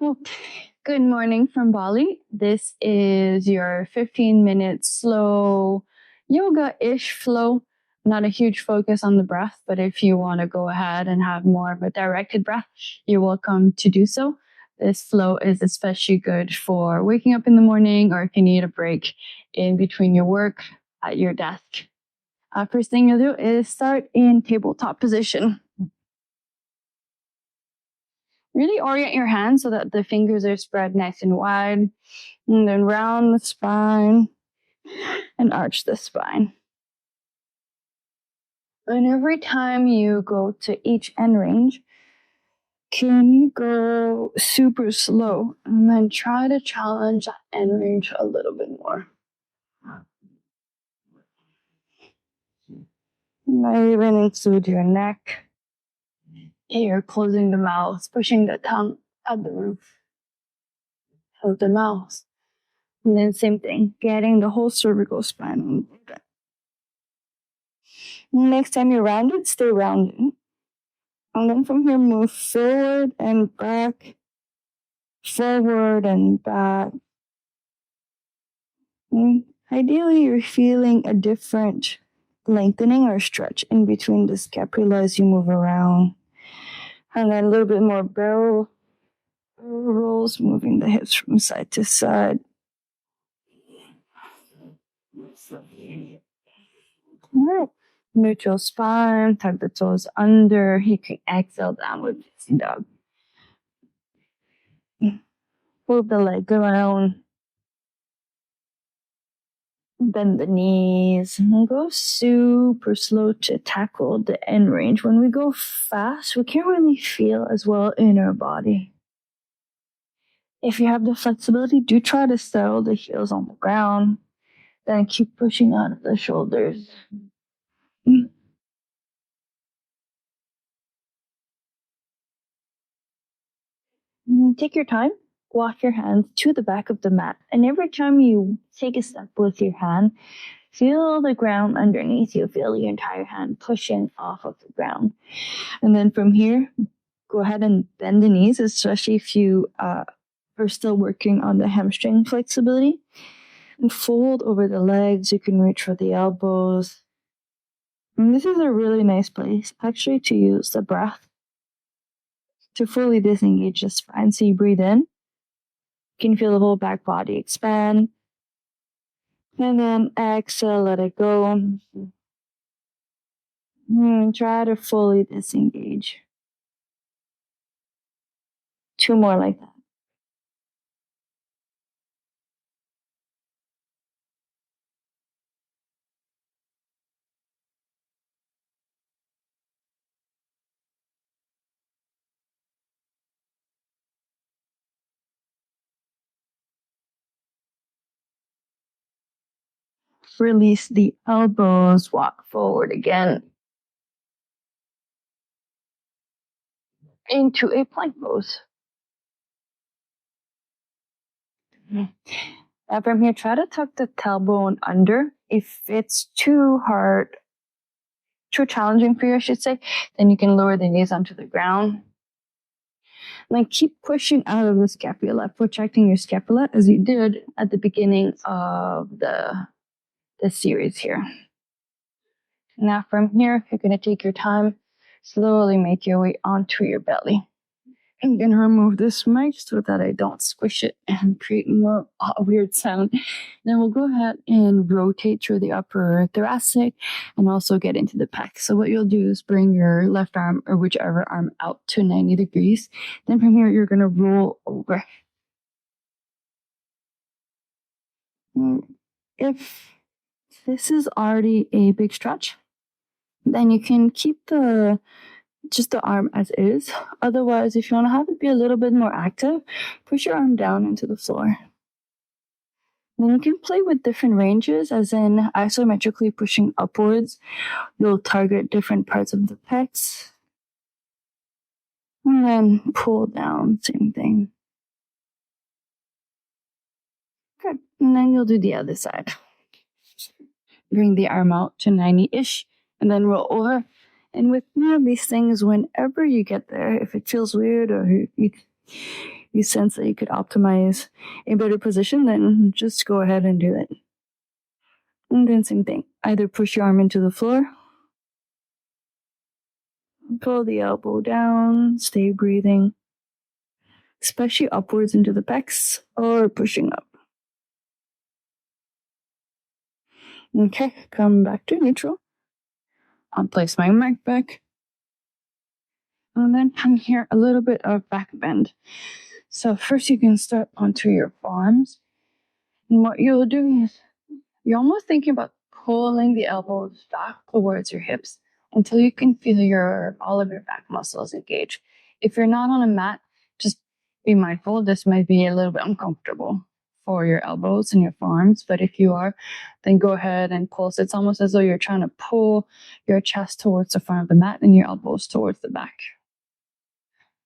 Okay, good morning from Bali. This is your 15-minute slow yoga-ish flow. Not a huge focus on the breath, but if you want to go ahead and have more of a directed breath, you're welcome to do so. This flow is especially good for waking up in the morning or if you need a break in between your work at your desk. First thing you'll do is start in tabletop position. Really orient your hands so that the fingers are spread nice and wide. And then round the spine and arch the spine. And every time you go to each end range, can you go super slow and then try to challenge that end range a little bit more? Might even include your neck. Here, closing the mouth, pushing the tongue at the roof of the mouth. And then same thing, getting the whole cervical spine. Next time you're rounded, stay rounded. And then from here, move forward and back, forward and back. And ideally, you're feeling a different lengthening or stretch in between the scapula as you move around. And then a little bit more barrel rolls, moving the hips from side to side. All right. Neutral spine, tuck the toes under. You can exhale downward facing dog. Move the leg around. Bend the knees and go super slow to tackle the end range. When we go fast, we can't really feel as well in our body. If you have the flexibility, do try to settle the heels on the ground. Then keep pushing out of the shoulders. Take your time. Walk your hands to the back of the mat. And every time you take a step with your hand, feel the ground underneath you. Feel your entire hand pushing off of the ground. And then from here, go ahead and bend the knees, especially if you are still working on the hamstring flexibility. And fold over the legs. You can reach for the elbows. And this is a really nice place, actually, to use the breath to fully disengage the spine. So you breathe in. You can feel the whole back body expand. And then exhale, let it go. Try to fully disengage. 2 more like that. Release the elbows, walk forward again into a plank pose. Now from here, try to tuck the tailbone under. If it's too hard, too challenging for you, I should say, then you can lower the knees onto the ground. Then keep pushing out of the scapula, protecting your scapula as you did at the beginning of the series here. Now from here, you're going to take your time, slowly make your way onto your belly. I'm going to remove this mic so that I don't squish it and create more weird sound. Then we'll go ahead and rotate through the upper thoracic and also get into the pec. So what you'll do is bring your left arm or whichever arm out to 90 degrees. Then from here, you're going to roll over. If this is already a big stretch, then you can keep just the arm as is. Otherwise, if you want to have it be a little bit more active, push your arm down into the floor. Then you can play with different ranges, as in isometrically pushing upwards. You'll target different parts of the pecs. And then pull down, same thing. Good. And then you'll do the other side. Bring the arm out to 90-ish, and then roll over. And with one of these things, whenever you get there, if it feels weird or you sense that you could optimize a better position, then just go ahead and do it. And then same thing. Either push your arm into the floor, pull the elbow down, stay breathing, especially upwards into the pecs or pushing up. Okay, come back to neutral. I'll place my mic back. And then from here, a little bit of back bend. So first you can start onto your forearms. And what you'll do is you're almost thinking about pulling the elbows back towards your hips until you can feel all of your back muscles engage. If you're not on a mat, just be mindful. This might be a little bit uncomfortable for your elbows and your forearms, but if you are, then go ahead and pulse. It's almost as though you're trying to pull your chest towards the front of the mat and your elbows towards the back.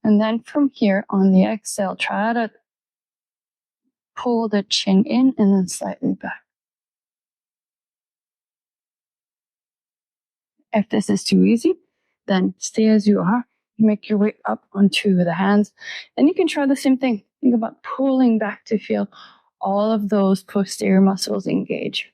And then from here on the exhale, try to pull the chin in and then slightly back. If this is too easy, then stay as you are. Make your way up onto the hands. And you can try the same thing. Think about pulling back to feel all of those posterior muscles engage.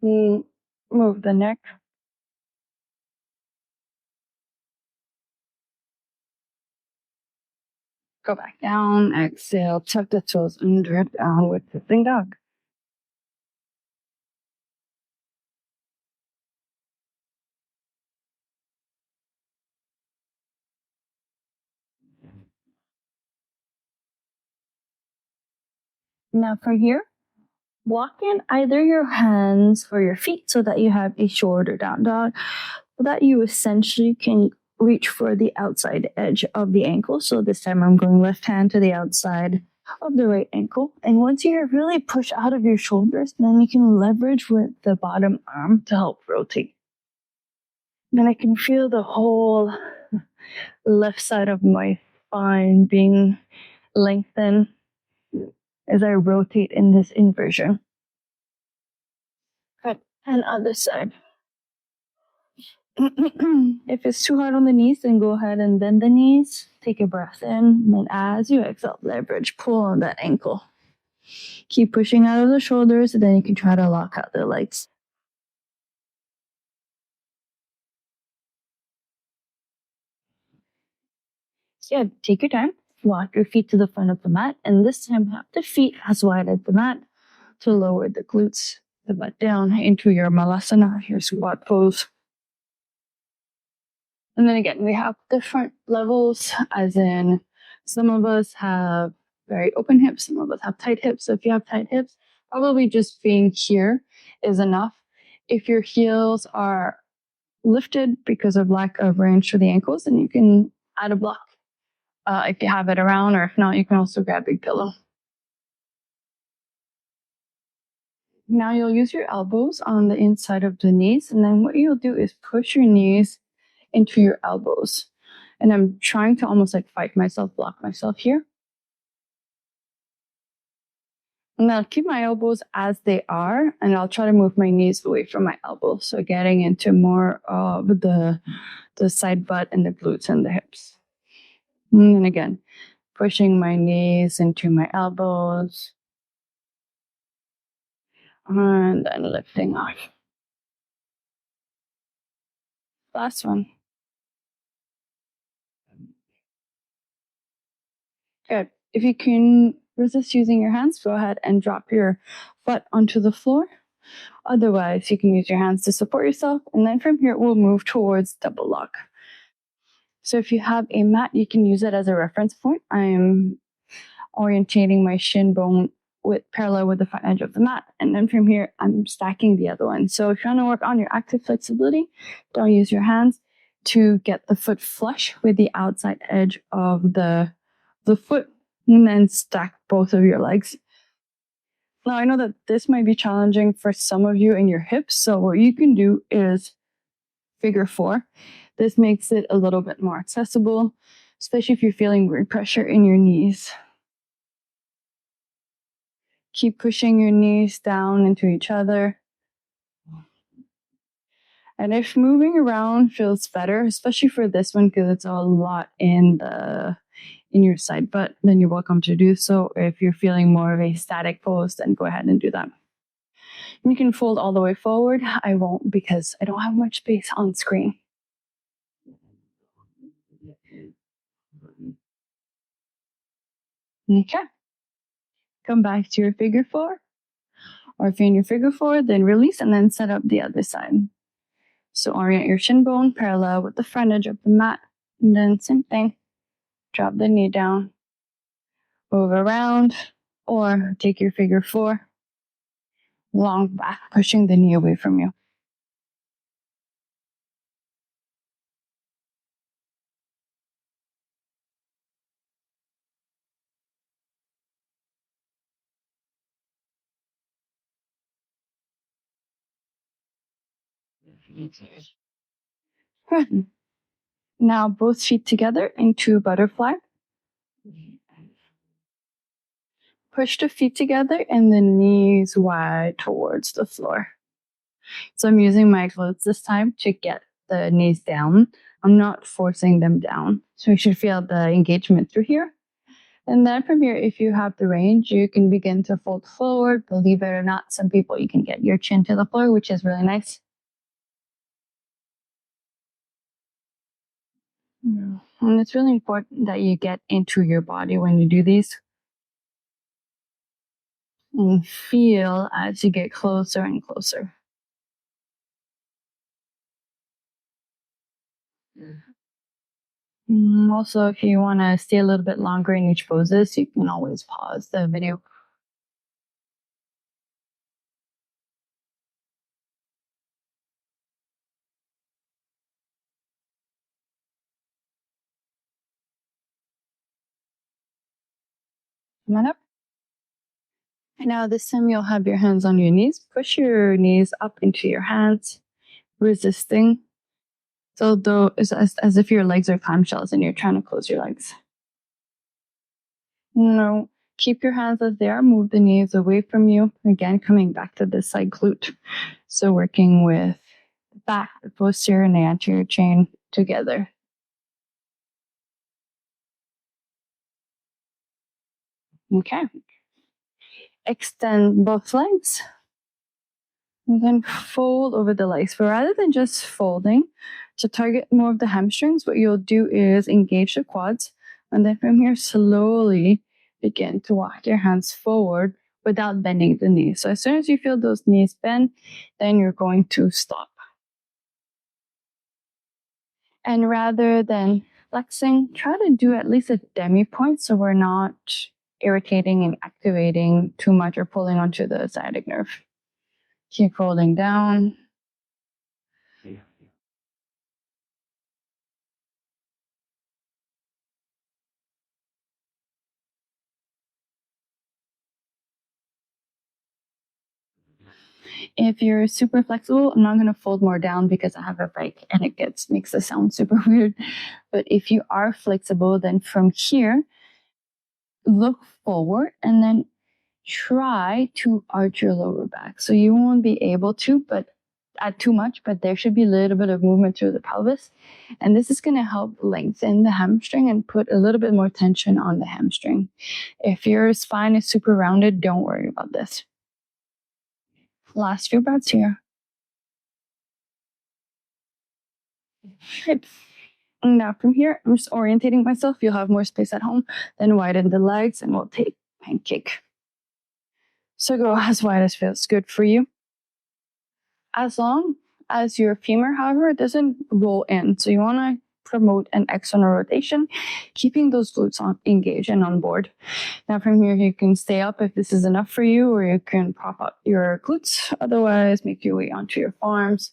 Move the neck. Go back down. Exhale. Tuck the toes under, downward facing dog. Now from here, block in either your hands or your feet so that you have a shoulder down dog, so that you essentially can reach for the outside edge of the ankle. So this time I'm going left hand to the outside of the right ankle. And once you really push out of your shoulders, then you can leverage with the bottom arm to help rotate. Then I can feel the whole left side of my spine being lengthened as I rotate in this inversion. Good. And other side. If it's too hard on the knees, then go ahead and bend the knees. Take a breath in. And then as you exhale, leverage, pull on that ankle. Keep pushing out of the shoulders, and then you can try to lock out the legs. Yeah, take your time. Walk your feet to the front of the mat, and this time have the feet as wide as the mat to lower the glutes, the butt down into your malasana, your squat pose. And then again, we have different levels, as in some of us have very open hips, some of us have tight hips. So if you have tight hips, probably just being here is enough. If your heels are lifted because of lack of range for the ankles, then you can add a block if you have it around, or if not, you can also grab a big pillow. Now you'll use your elbows on the inside of the knees, and then what you'll do is push your knees into your elbows. And I'm trying to almost like fight myself, block myself here. And I'll keep my elbows as they are, and I'll try to move my knees away from my elbows. So getting into more of the side butt and the glutes and the hips. And then again, pushing my knees into my elbows. And then lifting off. Last one. Good. If you can resist using your hands, go ahead and drop your foot onto the floor. Otherwise, you can use your hands to support yourself. And then from here, we'll move towards double lock. So if you have a mat, you can use it as a reference point. I'm orientating my shin bone parallel with the front edge of the mat. And then from here, I'm stacking the other one. So if you want to work on your active flexibility, don't use your hands to get the foot flush with the outside edge of the foot, and then stack both of your legs. Now, I know that this might be challenging for some of you in your hips. So what you can do is figure 4. This makes it a little bit more accessible, especially if you're feeling weird pressure in your knees. Keep pushing your knees down into each other. And if moving around feels better, especially for this one, because it's a lot in your side butt, then you're welcome to do so. If you're feeling more of a static pose, then go ahead and do that. You can fold all the way forward. I won't because I don't have much space on screen. Okay. Come back to your figure four. Or if you're in your figure four, then release and then set up the other side. So orient your shin bone parallel with the front edge of the mat. And then same thing. Drop the knee down. Move around. Or take your figure four. Long back, pushing the knee away from you. Good. Now both feet together into butterfly. Push the feet together and the knees wide towards the floor. So I'm using my glutes this time to get the knees down. I'm not forcing them down. So you should feel the engagement through here. And then from here, if you have the range, you can begin to fold forward. Believe it or not, some people, you can get your chin to the floor, which is really nice. And it's really important that you get into your body when you do these. And feel as you get closer and closer. Also, if you want to stay a little bit longer in each poses, you can always pause the video. Come on up. And now this time you'll have your hands on your knees. Push your knees up into your hands, resisting. So though it's as if your legs are clamshells and you're trying to close your legs. No, keep your hands as they are. Move the knees away from you. Again, coming back to the side glute. So working with the back, the posterior, and the anterior chain together. Okay. Extend both legs. And then fold over the legs. But rather than just folding, to target more of the hamstrings, what you'll do is engage the quads. And then from here, slowly begin to walk your hands forward without bending the knees. So as soon as you feel those knees bend, then you're going to stop. And rather than flexing, try to do at least a demi point so we're not irritating and activating too much or pulling onto the sciatic nerve. Keep holding down. If you're super flexible, I'm not going to fold more down because I have a bike and it makes the sound super weird. But if you are flexible, then from here, look forward and then try to arch your lower back. So you won't be able to, but add too much, but there should be a little bit of movement through the pelvis. And this is going to help lengthen the hamstring and put a little bit more tension on the hamstring. If your spine is super rounded, don't worry about this. Last few breaths here. Good. Now from here, I'm just orientating myself. You'll have more space at home. Then widen the legs and we'll take pancake. So go as wide as feels good for you. As long as your femur, however, doesn't roll in. So you want to promote an external rotation, keeping those glutes engaged and on board. Now from here, you can stay up if this is enough for you, or you can prop up your glutes. Otherwise, make your way onto your forearms.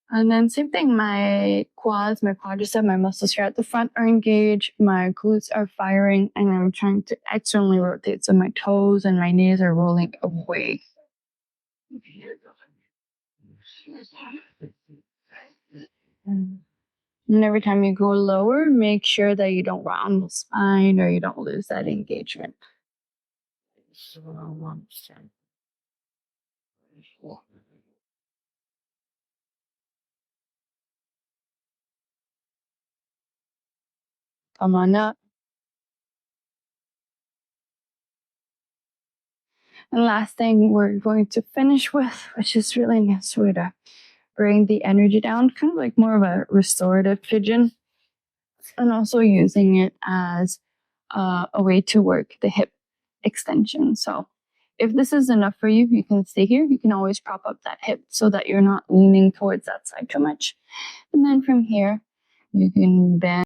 And then same thing, my quads, my quadricep, my muscles here at the front are engaged. My glutes are firing and I'm trying to externally rotate. So my toes and my knees are rolling away. And every time you go lower, make sure that you don't round the spine or you don't lose that engagement. Come on up. And last thing we're going to finish with, which is really a nice way to bring the energy down, kind of like more of a restorative pigeon, and also using it as a way to work the hip extension. So if this is enough for you, you can stay here. You can always prop up that hip so that you're not leaning towards that side too much. And then from here, you can bend